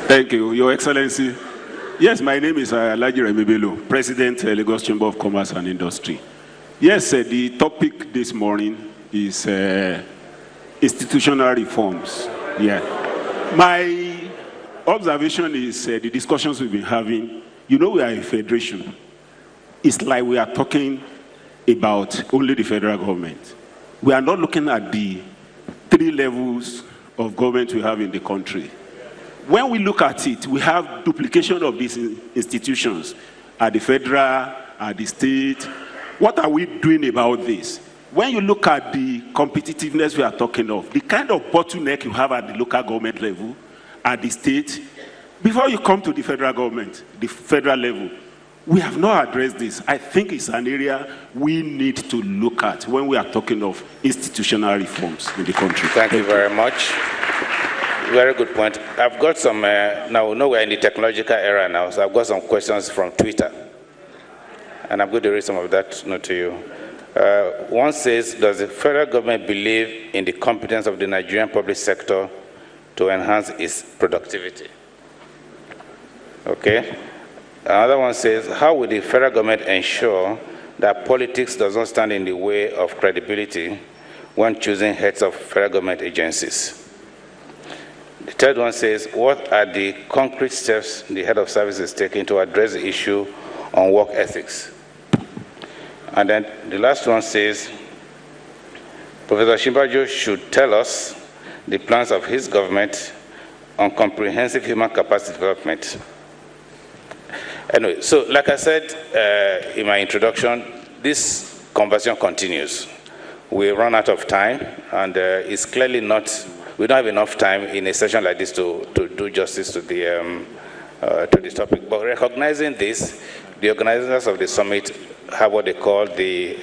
Thank you, Your Excellency. Yes, my name is Alhaji Remi Bello, President, Lagos Chamber of Commerce and Industry. Yes, the topic this morning is institutional reforms. Yeah. My observation is the discussions we've been having. You know, we are a federation. It's like we are talking about only the federal government. We are not looking at the 3 levels of government we have in the country. When we look at it, we have duplication of these institutions at the federal, at the state. What are we doing about this? When you look at the competitiveness we are talking of, the kind of bottleneck you have at the local government level, at the state, before you come to the federal government, the federal level, we have not addressed this. I think it's an area we need to look at when we are talking of institutional reforms in the country. Thank you very much. Very good point. I've got some, now we know we're in the technological era now, so I've got some questions from Twitter. And I'm going to read some of that note to you. One says, does the federal government believe in the competence of the Nigerian public sector to enhance its productivity? Okay. Another one says, how will the federal government ensure that politics does not stand in the way of credibility when choosing heads of federal government agencies? The third one says, what are the concrete steps the head of service is taking to address the issue on work ethics? And then the last one says, Professor Shimbajo should tell us the plans of his government on comprehensive human capacity development. Anyway, so like I said in my introduction, this conversation continues. We run out of time, and it's clearly not, we don't have enough time in a session like this to do justice to the topic. But recognizing this, the organizers of the summit have what they call the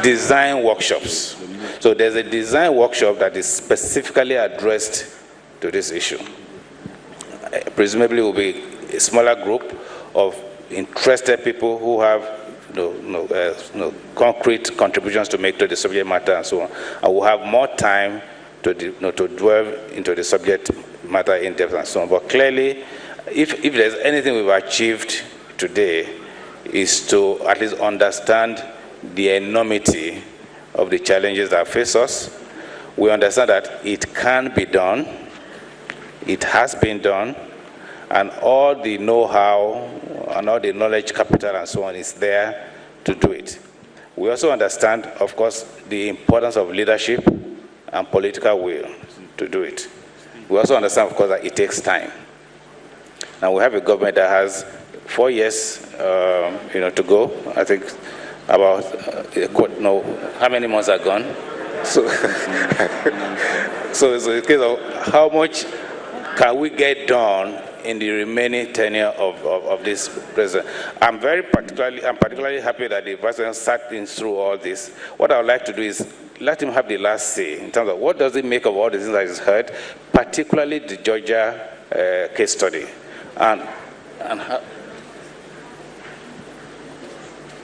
design workshops. So there's a design workshop that is specifically addressed to this issue. Presumably it will be a smaller group of interested people who have concrete contributions to make to the subject matter and so on. And we'll have more time to delve into the subject matter in depth and so on. But clearly, if there's anything we've achieved today, is to at least understand the enormity of the challenges that face us. We understand that it can be done, it has been done, and all the know-how and all the knowledge capital and so on is there to do it. We also understand, of course, the importance of leadership and political will to do it. We also understand, of course, that it takes time. Now we have a government that has 4 years, to go. I think about how many months are gone. So, so it's a case of how much can we get done in the remaining tenure of this president. I'm particularly happy that the president sat in through all this. What I would like to do is let him have the last say in terms of what does he make of all the things that he's heard, particularly the Georgia case study. And how,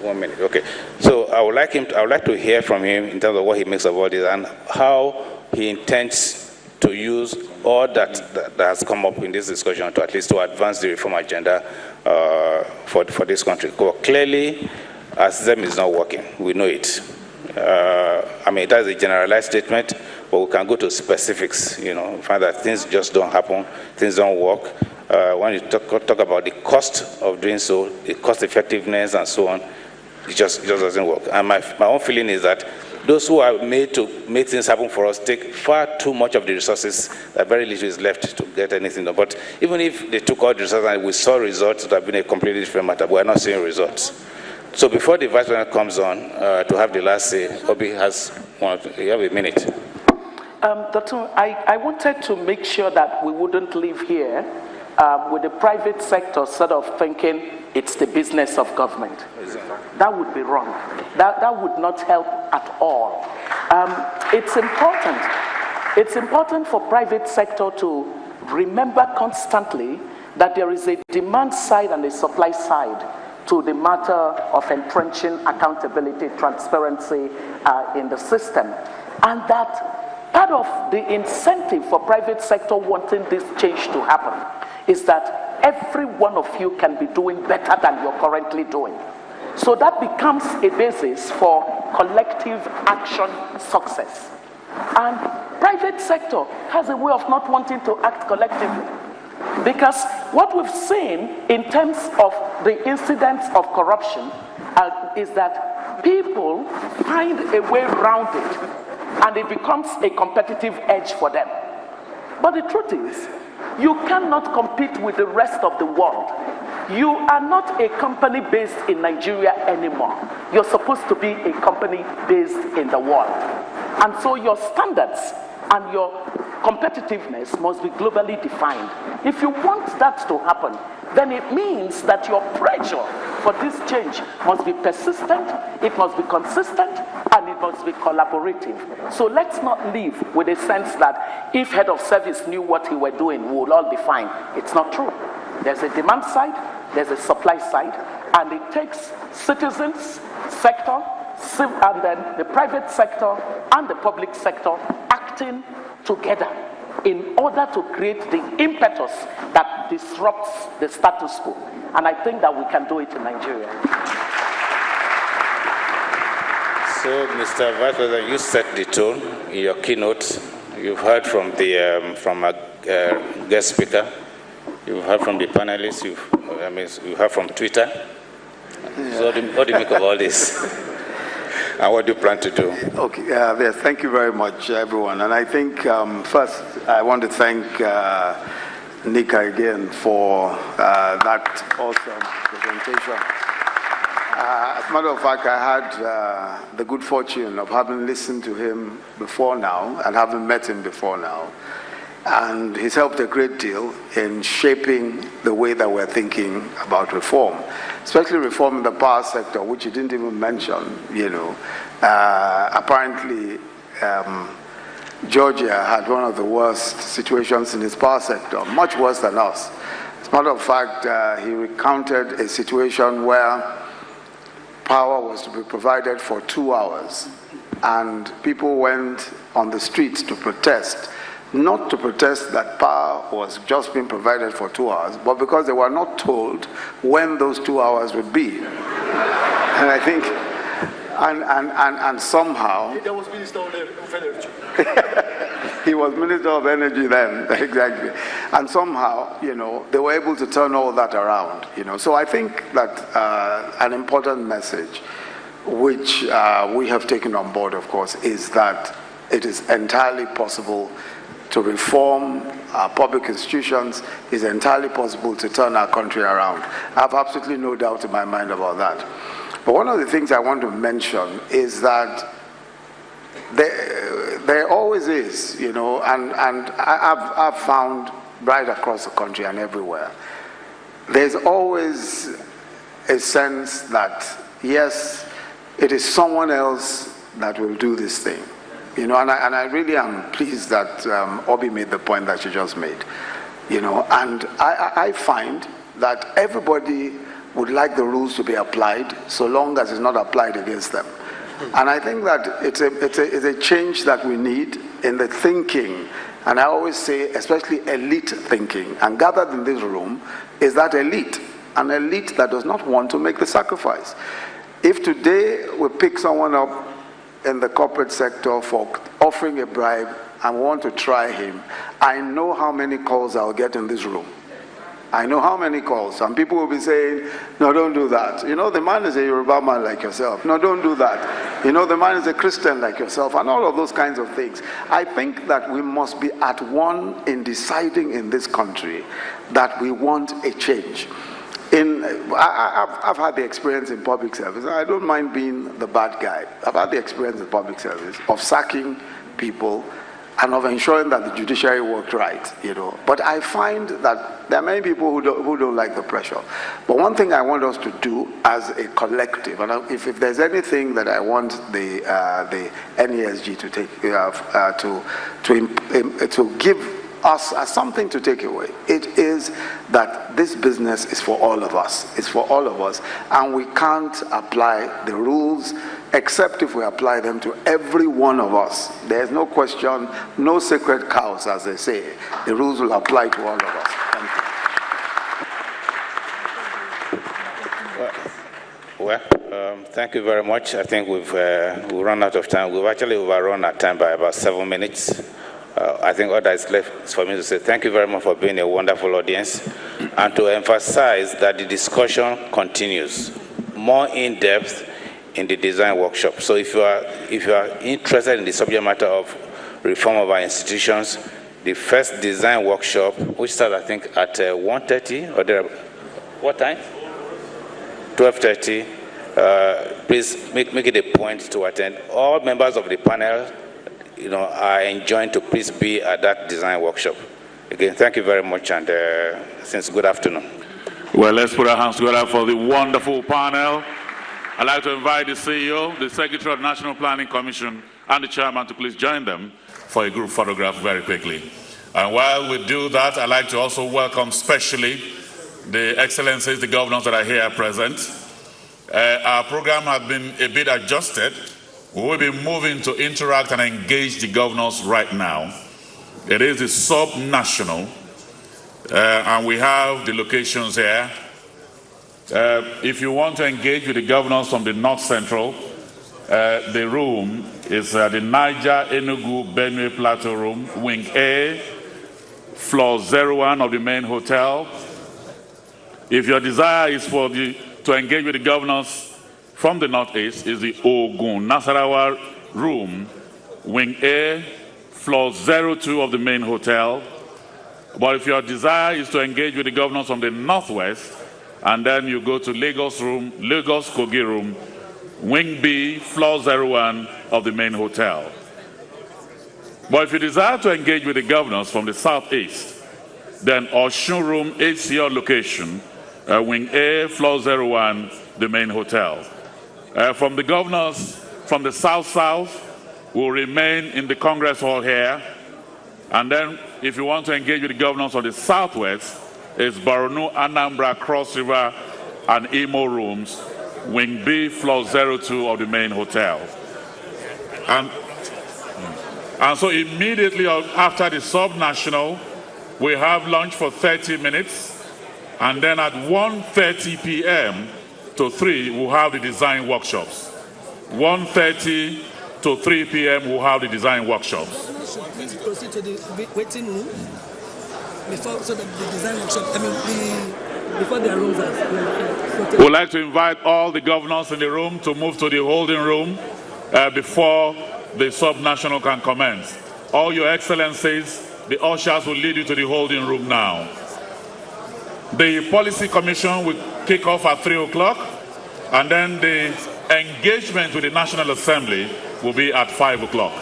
1 minute, okay. So I would like to hear from him in terms of what he makes of all this and how he intends to use all that has come up in this discussion to at least to advance the reform agenda for this country. Because clearly, our system is not working. We know it. I mean, that is a generalized statement, but we can go to specifics, find that things just don't happen, things don't work. When you talk about the cost of doing so, the cost effectiveness and so on, it just doesn't work. And my own feeling is that those who are made to make things happen for us take far too much of the resources that very little is left to get anything done. But even if they took all the resources and we saw results, it would have been a completely different matter, but we're not seeing results. So before the Vice President comes on to have the last say, Obi has you have a minute. Dr. I wanted to make sure that we wouldn't leave here with the private sector sort of thinking it's the business of government. That would be wrong. That would not help at all. It's important for private sector to remember constantly that there is a demand side and a supply side to the matter of entrenching accountability, transparency in the system. And that part of the incentive for private sector wanting this change to happen is that every one of you can be doing better than you're currently doing. So that becomes a basis for collective action success. And private sector has a way of not wanting to act collectively. Because what we've seen in terms of the incidents of corruption is that people find a way around it and it becomes a competitive edge for them. But the truth is, you cannot compete with the rest of the world. You are not a company based in Nigeria anymore. You're supposed to be a company based in the world. And so your standards and your competitiveness must be globally defined. If you want that to happen, then it means that your pressure for this change must be persistent, it must be consistent, and it must be collaborative. So let's not live with a sense that if head of service knew what he were doing, we will all be fine. It's not true. There's a demand side, there's a supply side, and it takes citizens, sector, and then the private sector and the public sector acting together in order to create the impetus that disrupts the status quo. And I think that we can do it in Nigeria. So, Mr. Vice President, you set the tone in your keynote. You've heard from our guest speaker. You've heard from the panelists. You've heard from Twitter. Yeah. So, what do you make of all this? And what do you plan to do? Okay, yes, thank you very much, everyone. And I think first I want to thank Nika again for that awesome presentation. As a matter of fact, I had the good fortune of having listened to him before now and having met him before now. And he's helped a great deal in shaping the way that we're thinking about reform, especially reform in the power sector, which he didn't even mention, you know. Apparently, Georgia had one of the worst situations in its power sector, much worse than us. As a matter of fact, he recounted a situation where power was to be provided for 2 hours, and people went on the streets to protest. Not to protest that power was just being provided for 2 hours, but because they were not told when those 2 hours would be. And I think, and somehow... There was Minister of Energy. He was Minister of Energy then, exactly. And somehow, you know, they were able to turn all that around, you know. So I think that an important message, which we have taken on board, of course, is that it is entirely possible to reform our public institutions. Is entirely possible to turn our country around. I have absolutely no doubt in my mind about that. But one of the things I want to mention is that there always is, you know, and I've found right across the country and everywhere, there's always a sense that, yes, it is someone else that will do this thing. You know, and I really am pleased that Obi made the point that she just made. You know, and I find that everybody would like the rules to be applied so long as it's not applied against them. And I think that it's a change that we need in the thinking. And I always say, especially elite thinking, and gathered in this room is that elite, an elite that does not want to make the sacrifice. If today we pick someone up in the corporate sector for offering a bribe and want to try him, I know how many calls I'll get in this room. I know how many calls. Some people will be saying, no, don't do that. You know, the man is a Yoruba man like yourself. No, don't do that. You know, the man is a Christian like yourself, and all of those kinds of things. I think that we must be at one in deciding in this country that we want a change. I've had the experience in public service. I don't mind being the bad guy. I've had the experience in public service of sacking people and of ensuring that the judiciary worked right, you know. But I find that there are many people who don't like the pressure. But one thing I want us to do as a collective, and if there's anything that I want the NESG to take to give us as something to take away, it is that this business is for all of us. It's for all of us, and we can't apply the rules except if we apply them to every one of us. There's no question, no sacred cows, as they say. The rules will apply to all of us. Thank you. Thank you very much. I think we've run out of time. We've actually overrun our time by about 7 minutes. I think all that is left is for me to say thank you very much for being a wonderful audience, and to emphasize that the discussion continues more in depth in the design workshop. So if you are interested in the subject matter of reform of our institutions, the first design workshop, which starts I think at 1:30 or there, what time? 12:30. Please make it a point to attend. All members of the panel, are enjoined to please be at that design workshop. Again, thank you very much, and since good afternoon. Well, let's put our hands together for the wonderful panel. I'd like to invite the CEO, the Secretary of the National Planning Commission, and the Chairman to please join them for a group photograph very quickly. And while we do that, I'd like to also welcome specially the Excellencies, the governors that are here present. Our program has been a bit adjusted. We will be moving to interact and engage the governors right now. It is the sub-national, and we have the locations here. If you want to engage with the governors from the North Central, the room is the Niger Enugu Benue Plateau Room, Wing A, floor 01 of the main hotel. If your desire is to engage with the governors from the Northeast, is the Ogun Nasarawa Room, Wing A, floor 02 of the main hotel. But if your desire is to engage with the governors from the Northwest, and then you go to Lagos Room, Lagos Kogi Room, Wing B, floor 01 of the main hotel. But if you desire to engage with the governors from the Southeast, then Oshun Room is your location, Wing A, floor 01, the main hotel. From the governors from the South-South will remain in the Congress Hall here. And then if you want to engage with the governors of the Southwest, it's Borno, Anambra, Cross River, and Imo rooms, Wing B, floor 02 of the main hotel. And so immediately after the sub-national, we have lunch for 30 minutes. And then at 1:30 p.m. to 3, we'll have the design workshops. 1:30 to 3 p.m. we'll have the design workshops. Please proceed to the waiting room before, so that the design workshop, before their rooms are. We'd like to invite all the governors in the room to move to the holding room before the sub-national can commence. All your excellencies, the ushers will lead you to the holding room now. The Policy Commission will kick off at 3 o'clock, and then the engagement with the National Assembly will be at 5 o'clock.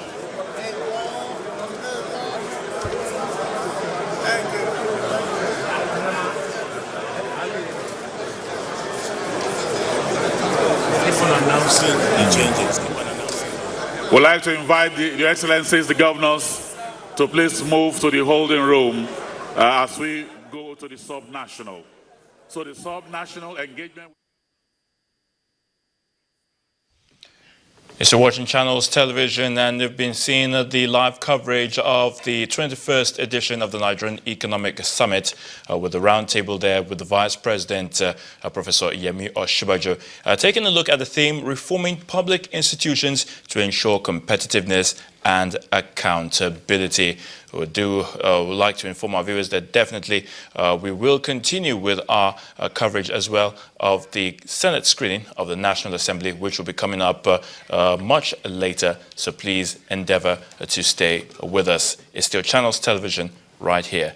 We'd like to invite the excellencies, the governors, to please move to the holding room as we go to the sub-national. So the sub-national engagement. You're watching Channels Television, and you've been seeing the live coverage of the 21st edition of the Nigerian Economic Summit with the roundtable there with the Vice President, Professor Yemi Osinbajo, taking a look at the theme, Reforming Public Institutions to Ensure Competitiveness and Accountability. We do like to inform our viewers that definitely we will continue with our coverage as well of the Senate screening of the National Assembly, which will be coming up much later. So please endeavor to stay with us. It's still Channels Television right here